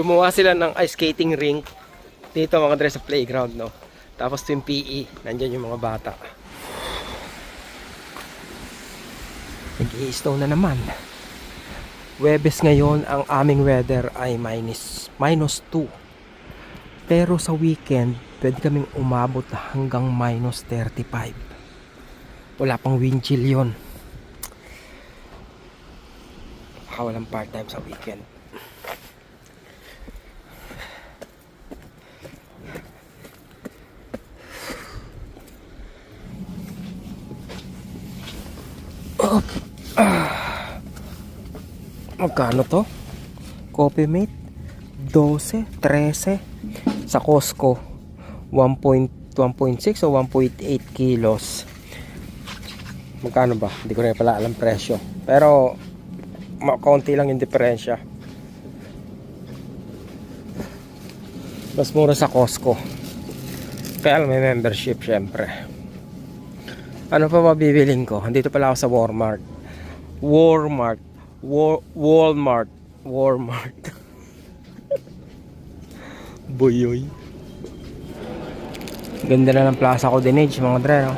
gumawa sila ng ice skating rink dito mga dre sa playground, no? Tapos yung PE, nandyan yung mga bata. Nag-i-snow na naman. Webes ngayon, ang aming weather ay minus 2. Pero sa weekend, pwede kaming umabot hanggang minus 35. Wala pang wind chill yun. Baka walang part-time sa weekend. Magkano to? Coffee Mate 12, 13 sa Costco 1.6 o 1.8 kilos. Magkano ba? Hindi ko rin pala alam presyo. Pero kaunti lang yung diferensya. Mas mura sa Costco. Kaya may membership syempre. Ano pa ba bibiling ko? Andito pala ako sa Walmart. Boyoy. Ganda na ng Plaza Codinage mga dre, no?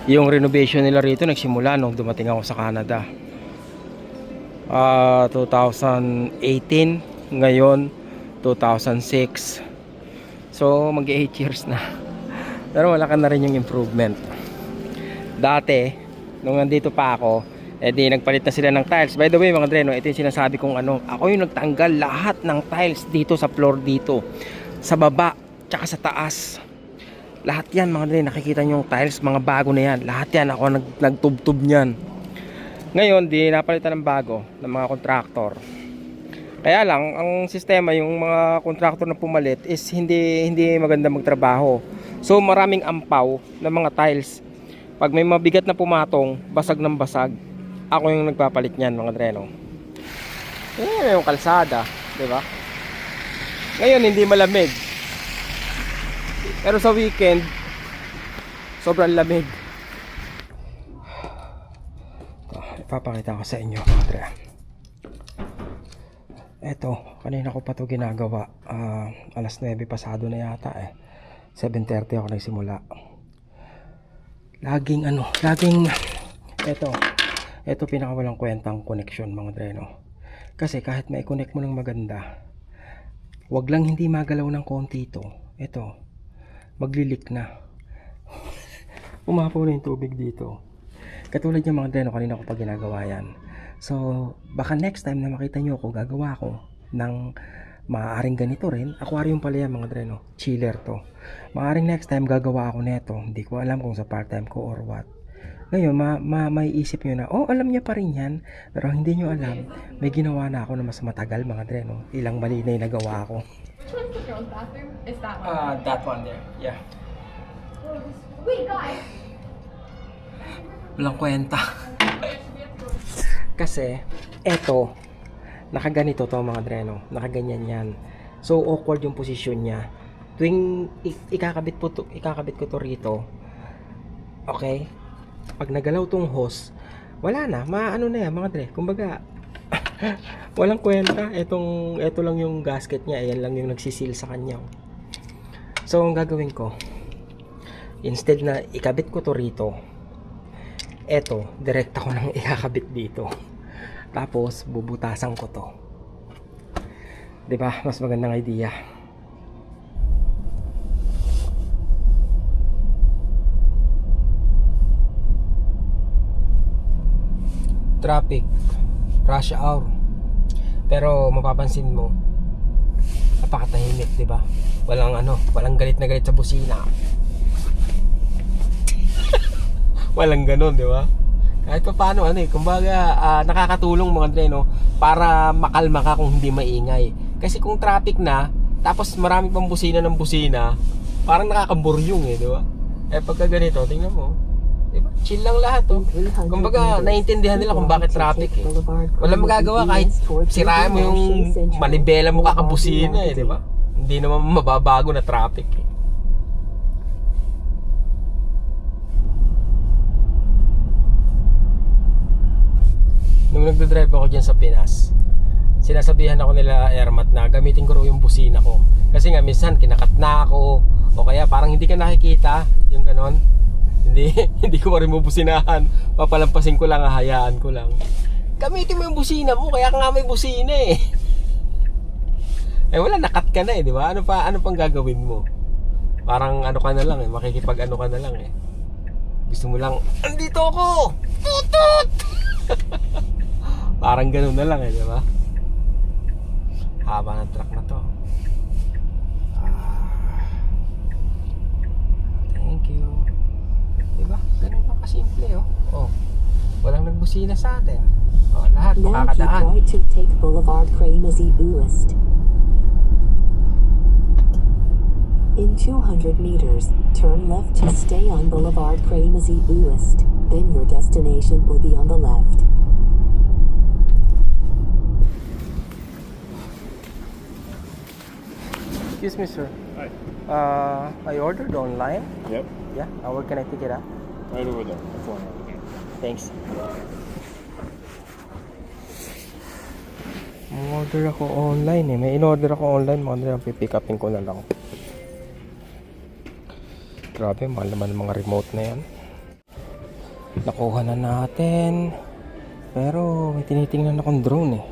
Yung renovation nila rito nagsimula nung dumating ako sa Canada. 2018, ngayon 2006. So mag-8 years na. Pero wala ka na rin yung improvement. Dati, nung nandito pa ako, di nagpalit na sila ng tiles. By the way mga dre, no, ito yung sinasabi kong ako yung nagtanggal lahat ng tiles dito sa floor dito. Sa baba, tsaka sa taas. Lahat yan mga dre, nakikita nyo yung tiles, mga bago na yan. Lahat yan, ako nagtubtub nyan. Ngayon, di napalitan ng bago ng mga kontraktor. Kaya lang, ang sistema, yung mga kontraktor na pumalit is hindi maganda magtrabaho. So maraming ampaw ng mga tiles. Pag may mabigat na pumatong, basag ng basag, ako yung nagpapalit niyan mga dreno. Yung kalsada, di ba? Ngayon hindi malamig. Pero sa weekend, sobrang lamig. Ipapakita ko sa inyo mga dre. Eto, kanina ko pa to ginagawa. Alas 9 pasado na yata 7:30 ako nagsimula. Laging eto pinakawalang kwentang connection mga dreno. Kasi kahit may connect mo ng maganda, wag lang hindi magalaw ng konti ito. Eto, maglilik na. Umapaw na yung tubig dito. Katulad yung mga dreno, kanina ko pa ginagawa yan. So, baka next time na makita nyo ako, gagawa ko ng maaaring ganito rin. Aquarium pala yan mga dreno. Chiller to. Maaaring next time gagawa ako neto. Hindi ko alam kung sa part-time ko or what. Ngayon, may isip nyo na, alam niya pa rin yan. Pero hindi nyo alam, may ginawa na ako na mas matagal mga dreno. Ilang mali na yung nagawa ko. Which one's the girls' bathroom? Is that one? That one there. Yeah. Wait, guys! Walang kwenta. Kasi, eto, nakaganito to mga dreno. Nakaganyan yan. So, awkward yung posisyon niya. Tuwing ikakabit ko to rito, okay? Pag nagalaw tong hose, wala na. Maano na yan mga dre. Kumbaga, walang kwenta. Eto lang yung gasket niya. Ayan lang yung nagsisil sa kanya. So, ang gagawin ko, instead na ikabit ko to rito, eto, direkta ko nang ikakabit dito. Tapos, bubutasan ko to. Diba? Mas magandang idea. Traffic. Rush hour. Pero, mapapansin mo, napakatahimik, diba? Walang galit na galit sa busina. Walang ganon, diba? Kahit pa paano, kumbaga, nakakatulong mga dre, no? Para makalma ka kung hindi maingay. Kasi kung traffic na, tapos marami pang busina ng busina, parang nakakaburyong di ba? Pagka ganito, tingnan mo, diba? Chill lang lahat, Kumbaga, naiintindihan nila kung bakit traffic, Walang magagawa kahit sirahan mo yung manibela mo kakabusina, diba? Hindi naman mababago na traffic, nung nagdadrive ako dyan sa Pinas, sinasabihan ako nila Airmat na gamitin ko raw yung busina ko. Kasi nga minsan kinakat na ako, o kaya parang hindi ka nakikita, yung ganon. Hindi ko rin mabusinahan. Papalampasin ko lang, hahayaan ko lang. Gamitin mo yung busina mo, kaya ka nga may busina eh. Eh wala, nakat ka na eh, di ba? Ano pang gagawin mo? Parang ano ka na lang eh, makikipag ano ka na lang eh. Gusto mo lang, andito ako! Tutut! Parang ganun na lang eh, di ba? Haba ng truck na to. Thank you. Di ba? Ganun lang kasimple oh. Oh, walang nagbusina sa atin. Oh, lahat Now keep makakadaan. right to take Boulevard Crazy West. In 200 meters, turn left to stay on Boulevard Crazy West. Then your destination will be on the left. Excuse me, sir. Hi. I ordered online. Yep. Yeah, where can I pick it up? Right over there. The phone. Thanks. Order ako online eh. May in-order ako online. Mga pipick upin ko na lang. Grabe, mahal naman mga remote na yan. Nakuha na natin. Pero may tinitingnan akong drone eh.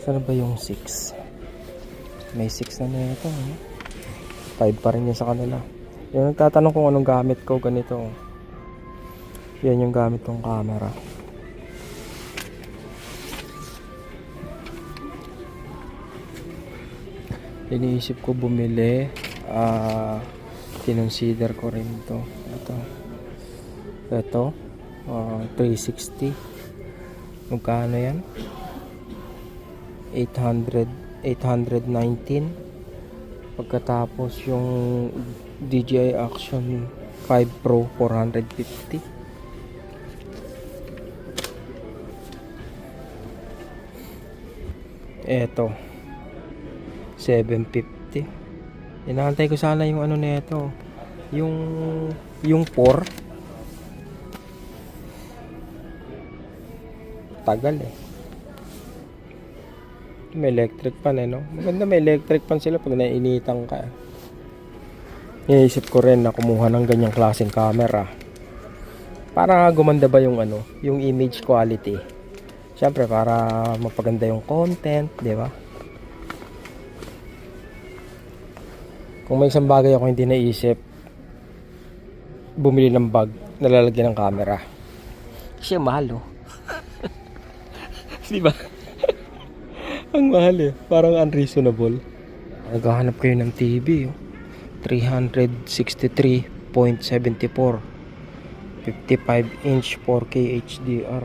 Saan ba yung 6? May 6 na nito eh. 5 pa rin yun sa kanila. Yung nagtatanong kung anong gamit ko, ganito. Yan yung gamit kong camera. Iniisip ko bumili. Kinonsider ko rin to. Ito 360. Magkano yan? 819. Pagkatapos yung DJI Action 5 Pro 450. Eto 750. Inaantay ko sana yung ano nito, yung 4. Tagal eh. May electric pan eh, no? Maganda may electric pan sila pag nainitan ka. Iniisip ko rin na kumuha ng ganyang klaseng camera para gumanda ba yung ano, yung image quality. Siyempre para mapaganda yung content, di ba? Kung may isang bagay ako hindi naisip, bumili ng bag na lalagyan ng camera. Kasi mahal oh. Di ba? Ang mahal eh. Parang unreasonable. Naghahanap kayo ng TV oh. 363.74 55-inch 4K HDR.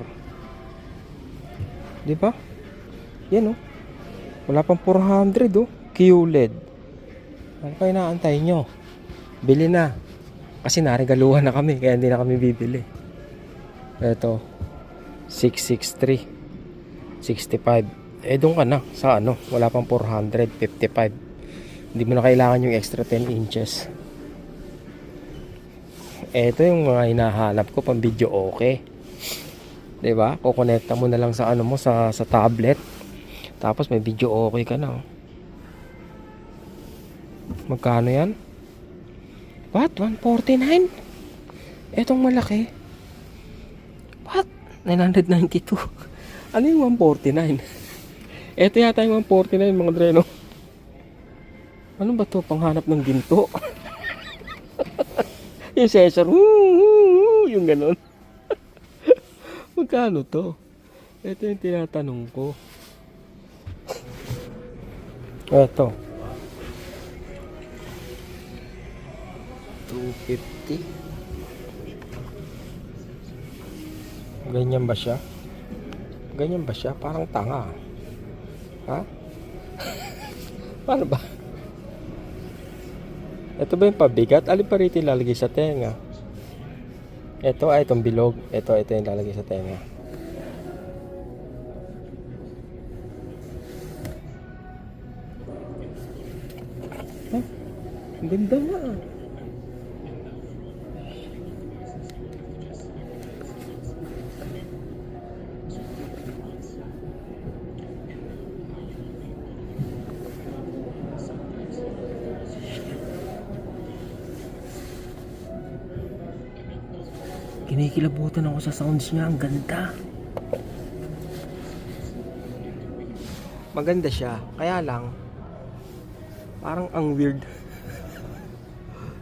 Di ba? Yan oh. Wala pang 400 oh. QLED. Ano kayo naantay nyo? Bili na. Kasi naregaluhan na kami. Kaya hindi na kami bibili. Ito 663 65. Doon ka na sa ano, wala pang 455. Hindi mo na kailangan yung extra 10 inches. Ito yung mga hinahanap ko pang video okay. 'Di ba? Kukonekta mo na lang sa ano mo sa tablet. Tapos may video okay ka na. Magkano 'yan? What? 149? Etong malaki. What? 992. Ano yung 149? Ito yata yung 149 mga dreno. Ano ba to? Panghanap ng ginto. Yung sensor. Yung ganon. Magkano to? Ito yung tinatanong ko. Ito 250. Ganyan ba siya? Ganyan ba siya? Parang tanga. Ha? Paano ba? Ito ba yung pabigat? Alin pa rito ilalagay sa tenga? Ito ay itong bilog. Ito yung lalagay sa tenga. Huh? Ang ganda nga. Kinikilabutan ako sa sounds niya. Ang ganda. Maganda siya. Kaya lang, parang ang weird.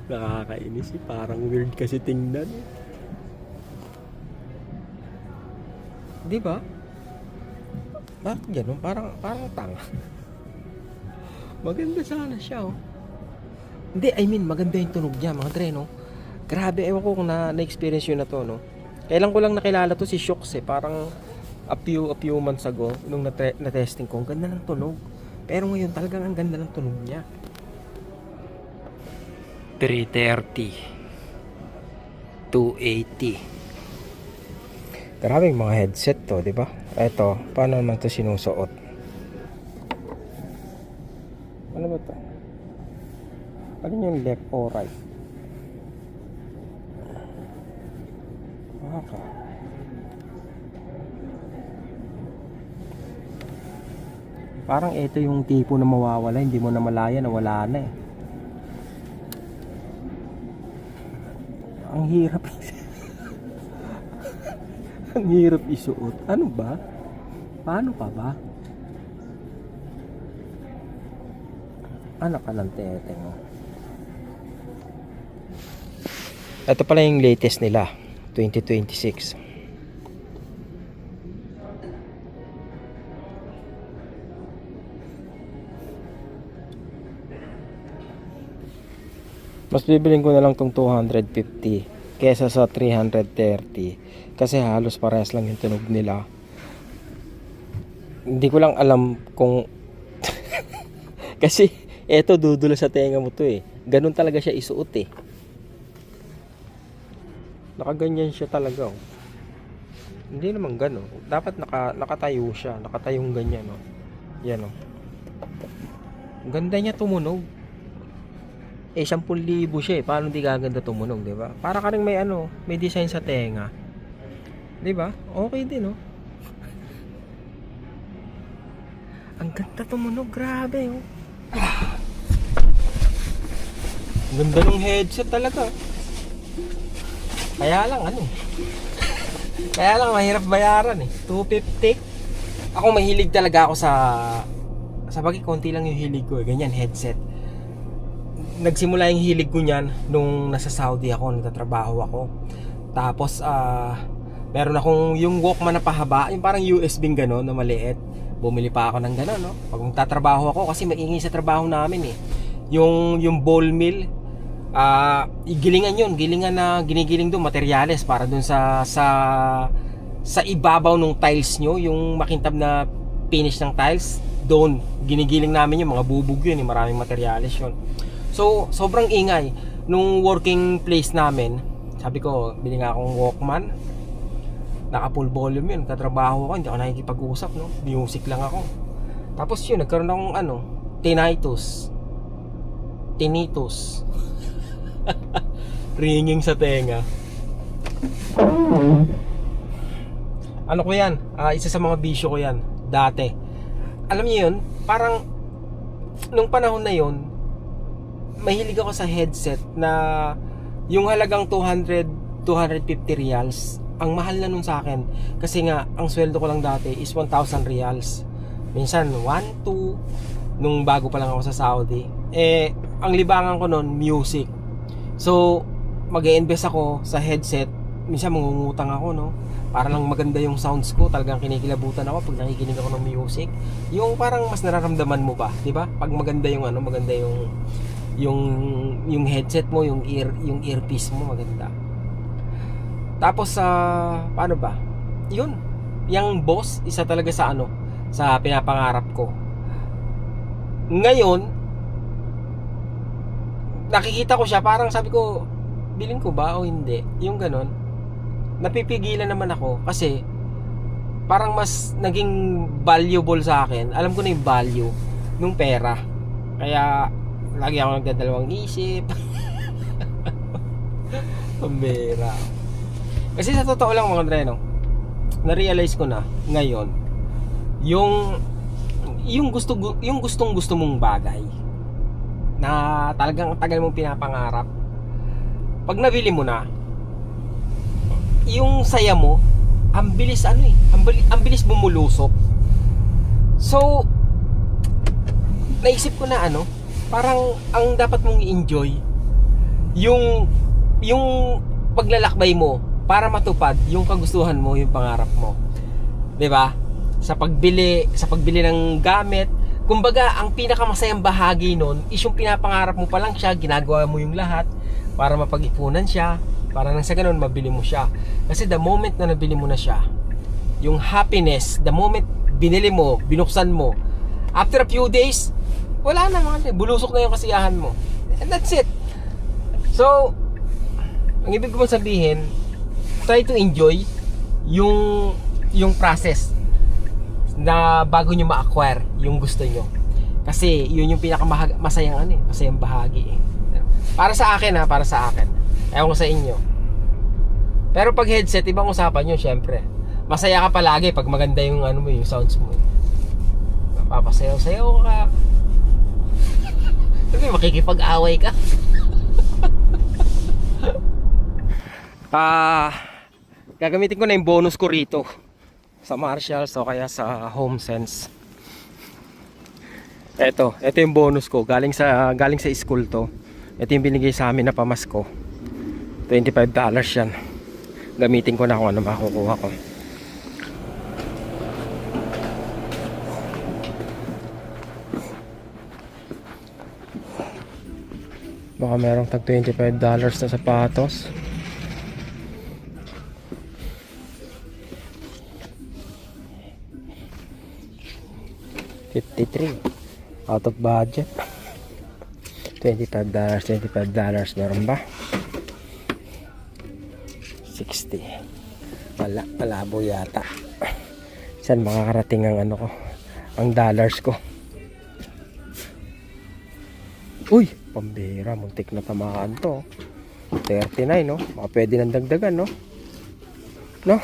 Nakakainis eh. Parang weird kasi tingnan. Di ba? Bakit gano'n? Parang tanga. Maganda sana siya, oh. Hindi, I mean, maganda yung tunog niya, mga dre, no? Grabe, ewan ko kung na-experience yun na to, no? Kailan ko lang nakilala to si Shocks, eh. Parang a few months ago, nung na-testing ko, ang ganda ng tunog. Pero ngayon, talagang ang ganda ng tunog niya. 330 280. Grabe yung mga headset to, di ba? Eto, paano naman to sinusuot? Ano ba to? Ano yung left or right? Okay. Parang ito yung tipo na mawawala, hindi mo na malaya na wala na eh. Ang hirap. Ang hirap isuot. Ano ba? Paano pa ba? Anak ka ng tete mo. Ito pala yung latest nila, 2026. Mas bibiling ko na lang tong 250 kesa sa 330 kasi halos parehas lang yung tunog nila. Hindi ko lang alam kung kasi eto dudula sa tenga mo to eh. Ganun talaga siya isuot eh. Nakaganyan siya talaga, oh. Hindi naman gano'n. Dapat nakatayo siya. Nakatayong ganyan, oh. Yan, oh. Ganda niya tumunog. Eh 10,000 siya eh. Paano di gaganda tumunog, di ba? Para ka rin may design sa tenga. Di ba? Okay din, oh. Ang ganda tumunog, grabe, oh. Ang ganda ng headset talaga. Kaya lang mahirap bayaran eh. 250. Ako mahilig talaga ako sa bagay, konti lang yung hilig ko eh. Ganyan, headset. Nagsimula yung hilig ko niyan nung nasa Saudi ako, nagtatrabaho ako. Tapos meron akong yung Walkman na pahaba, yung parang USB gano'n na maliit. Bumili pa ako ng gano'n, no? Pag magtatrabaho ako kasi maingay sa trabaho namin eh. Yung ball mill, gilingan na ginigiling doon, materyales para doon sa ibabaw ng tiles nyo, yung makintab na finish ng tiles, doon ginigiling namin yung mga bubog yun, yung maraming materyales yun. So sobrang ingay nung working place namin. Sabi ko, bili nga akong Walkman, naka full volume yun, katrabaho ako, hindi ako nakikipag-usap, no? Music lang ako. Tapos yun, nagkaroon akong tinnitus ringing sa tenga. Ano ko yan? Isa sa mga bisyo ko yan dati. Alam niyo yun, parang nung panahon na yun, mahilig ako sa headset na yung halagang 250 reals. Ang mahal na nun sa akin kasi nga ang sweldo ko lang dati is 1,000 reals. Minsan 1, 2 nung bago pa lang ako sa Saudi. Eh ang libangan ko nun music. So mag-i-invest ako sa headset. Minsan mangungutang ako, no? Para lang maganda yung sounds ko. Talagang kinikilabutan ako pag nakikinig ako ng music. Yung parang mas nararamdaman mo ba, 'di ba? Pag maganda yung maganda yung headset mo, yung earpiece mo, maganda. Tapos paano ba? Yun. Yung boss, isa talaga sa sa pinapangarap ko. Ngayon, nakikita ko siya, parang sabi ko, bilhin ko ba o hindi? Yung ganon. Napipigilan naman ako kasi parang mas naging valuable sa akin. Alam ko na yung value nung pera. Kaya lagi ako nagdadalawang isip. Pambera. Kasi sa totoo lang mga dreno, na-realize ko na ngayon yung gustong-gusto mong bagay na talagang tagal mong pinapangarap, pag nabili mo na, yung saya mo, ang bilis ano eh, ang bilis bumulusok. So, naisip ko na ano, parang ang dapat mong i-enjoy yung paglalakbay mo para matupad yung kagustuhan mo, yung pangarap mo. 'Di ba? Sa pagbili ng gamit, kumbaga ang pinakamasayang bahagi nun is yung pinapangarap mo pa lang siya, ginagawa mo yung lahat para mapag-ipunan siya, para nang sa ganun mabili mo siya. Kasi the moment na nabili mo na siya, yung happiness, the moment binili mo, binuksan mo, after a few days, wala na mga, bulusok na yung kasiyahan mo. And that's it. So, ang ibig ko sabihin, try to enjoy yung process na bago nyo ma-acquire yung gusto nyo. Kasi yun yung pinakamasayang ano eh, masayang bahagi eh. Para sa akin ha, para sa akin. Ewan ko sa inyo. Pero pag headset, ibang usapan yun, syempre. Masaya ka palagi pag maganda yung ano mo, yung sounds mo. Mapapasayaw-sayaw ka. Sabi, makikipag-away ka. Gagamitin ko na yung bonus ko rito sa Marshalls o kaya sa HomeSense. Ito yung bonus ko. Galing sa school to. Ito yung binigay sa amin na pamasko. $25 yan. Gamitin ko na kung ano makukuha ko. Baka merong tag $25 na sapatos. $53 out of budget. $25 meron ba? 60. Malabo yata. Saan makakarating ang ano ko, ang dollars ko? Uy, pambira, muntik na tamaan to. 39 no, baka pwede nang dagdagan no. No,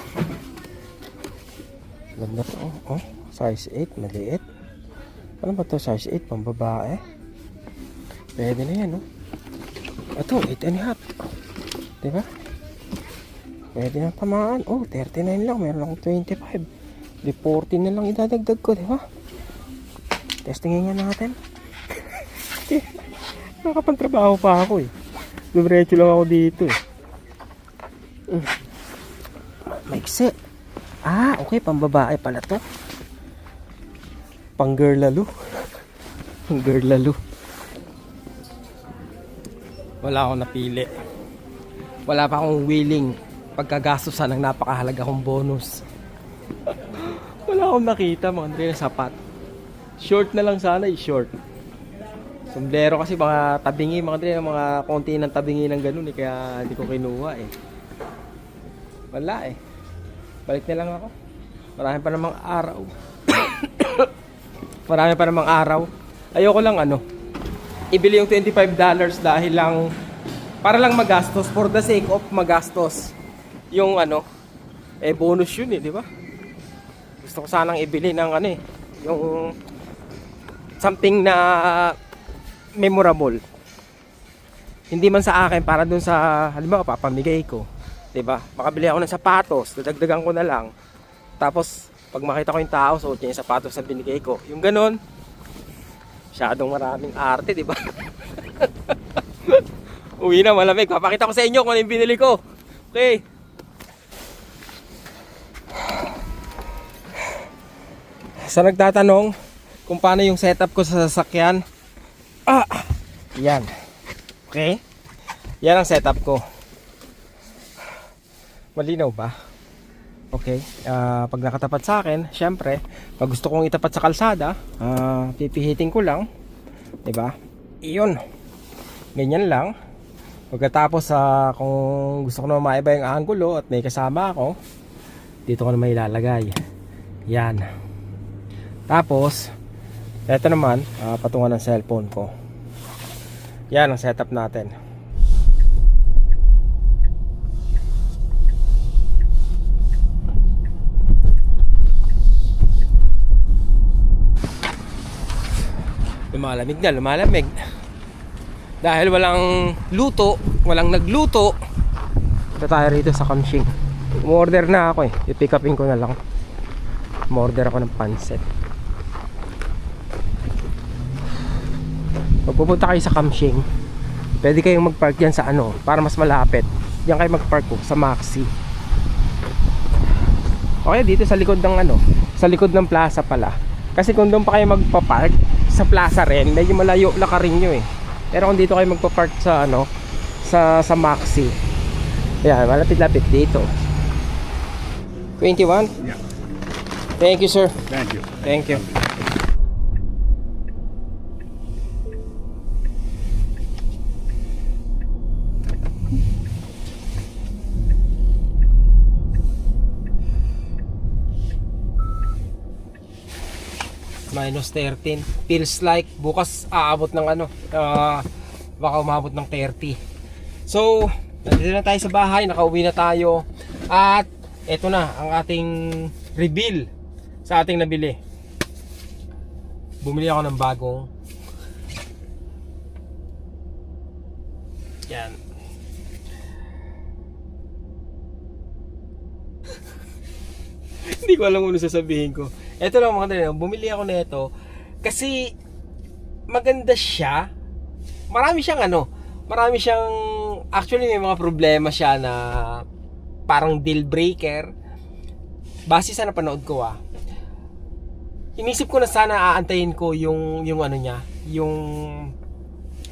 ganda to. Oh, size 8, maliit. Ano ba to? Size 8, pambabae. Pwede na yan, no? Ito, 8.5. Diba? Pwede na tamaan. Oh, 39 lang. Meron akong 25. Di 40 na lang idadagdag ko, diba? Testingin nga natin. Nakapantrabaho pa ako, eh. Dumiretso lang ako dito, eh. Maiksi. Ah, okay. Pambabae pala to. Pang girl lalo. Pang girl lalo. Wala akong napili. Wala pa akong willing pagkagastusan ng napakahalaga kong bonus. Wala akong nakita mga Andre na sapat. Short na lang sana, short. Sombrero kasi mga tabingi mga Andre, mga konti ng tabingi ng ganun eh, kaya hindi ko kinuha eh. Wala eh. Balik na lang ako. Marami pa namang araw. Marami pa namang araw. Ayoko lang ano, ibili yung $25 dahil lang para lang magastos, for the sake of magastos. Yung ano, eh bonus yun eh, di ba? Gusto ko sanang ibili ng ano eh, yung something na memorable. Hindi man sa akin, para dun sa halimbawa papamigay ko, di ba? Makabili ako ng sapatos, dadagdagan ko na lang. Tapos pag makita ko yung tao, suot niya yung sapatos na binigay ko. Yung ganon, masyadong maraming arte, di ba? Uwi na, malamig. Papakita ko sa inyo kung ano yung binili ko. Okay. Sa nagtatanong kung paano yung setup ko sa sasakyan, yan. Okay? Yan ang setup ko. Malinaw ba? Okay, pag nakatapat sa akin, syempre, pag gusto kong itapat sa kalsada, pipihitin ko lang, 'di ba? Iyon. Ganyan lang. Pagkatapos kung gusto ko na maiba yung angulo at may kasama ako, dito ko na may ilalagay. Yan. Tapos, ito naman, patungan ng cellphone ko. Yan ang setup natin. Lumalamig. Dahil walang luto, walang nagluto. Ito tayo rito sa Kamsing. Umorder na ako eh. I-pick upin ko na lang. Umorder ako ng pancit. Pag pupunta kayo sa Kamshing, pwede kayong mag-park yan sa ano, para mas malapit. Diyan kayo mag-park ko sa Maxi. Okay, dito sa likod ng ano, sa likod ng plaza pala. Kasi kung doon pa kayo magpa-park sa plaza rin, medyo malayo lakarin nyo eh. Pero kung dito kayo magpa-park sa ano, sa Maxi, ayan, malapit-lapit dito. 21? Yeah. Thank you, sir. Thank you. Thank you. Minus 13. Feels like bukas aabot ng ano, baka umabot ng 30. So, nandito na tayo sa bahay, nakauwi na tayo. At eto na ang ating reveal sa ating nabili. Bumili ako ng bagong yan. Hindi ko alam kung ano sasabihin ko. Ito lang mga kanila, bumili ako nito kasi maganda siya. Marami siyang ano, marami siyang, actually may mga problema siya na parang deal breaker. Base sa napanood ko inisip ko na sana aantayin ko yung ano niya, yung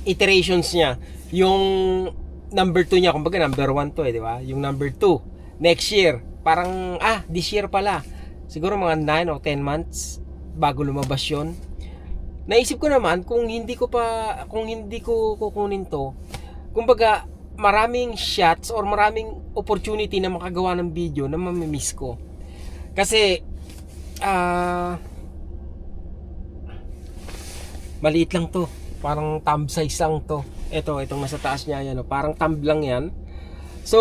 iterations niya, yung number 2 niya, kumbaga number 1 to di ba? Yung number 2 next year, parang this year pala. Siguro mga 9 o 10 months bago lumabas yun. Naisip ko naman kung hindi ko kukunin to, kumbaga maraming shots or maraming opportunity na makagawa ng video na mamimiss ko. Kasi maliit lang to, parang thumb size lang to. Itong nasa taas niya yan, parang thumb lang yan. So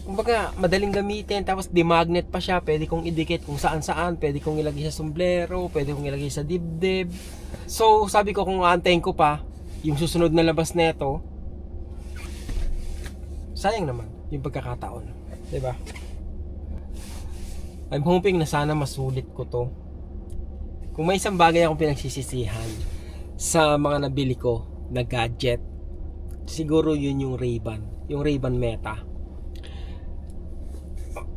kumbaga madaling gamitin, tapos demagnet pa siya, pwede kong idikit kung saan saan, pwede kong ilagay sa sombrero, pwede kong ilagay sa dibdib. So sabi ko kung aantayin ko pa yung susunod na labas nito, sayang naman yung pagkakataon, diba? I'm hoping na sana masulit ko to. Kung may isang bagay akong pinagsisisihan sa mga nabili ko na gadget, siguro yun yung Ray-Ban, yung Ray-Ban Meta.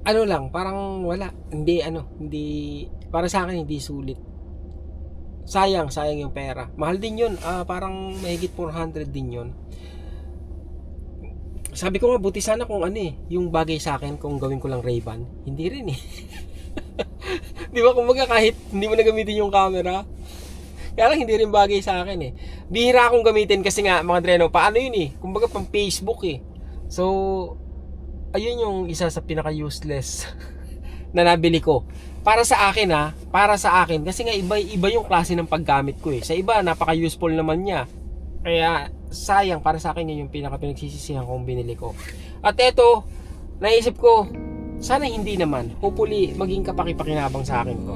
Ano lang, parang wala, hindi para sa akin hindi sulit. Sayang yung pera. Mahal din yun, parang mahigit 400 din yun. Sabi ko nga, buti sana kung yung bagay sa akin kung gawin ko lang Ray-Ban. Hindi rin eh. Di ba, kumbaga kahit hindi mo na gamitin yung camera, kaya lang hindi rin bagay sa akin eh. Bihira akong gamitin kasi nga mga dreno, paano yun eh, kumbaga pang Facebook eh. So ayun yung isa sa pinaka useless na nabili ko para sa akin para sa akin, kasi nga iba yung klase ng paggamit ko eh. Sa iba napaka useful naman niya, kaya sayang, para sa akin yun yung pinaka pinagsisisihan kong binili ko. At eto, naisip ko sana hindi naman, hopefully maging kapaki-pakinabang sa akin to.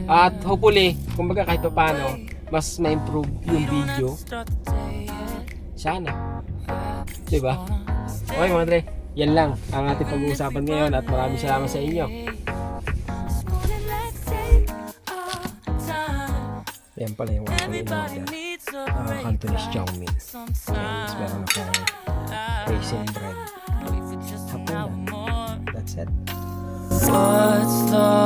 At hopefully kumbaga kahit paano mas ma-improve yung video sana, diba? Okay mga Dre, yan lang ang ating pag-uusapan ngayon at maraming salamat sa inyo. Yan pala yung aking in-order, Cantonese chow mein. Tapos meron akong raisin bread. Hapunan. That's it. What's the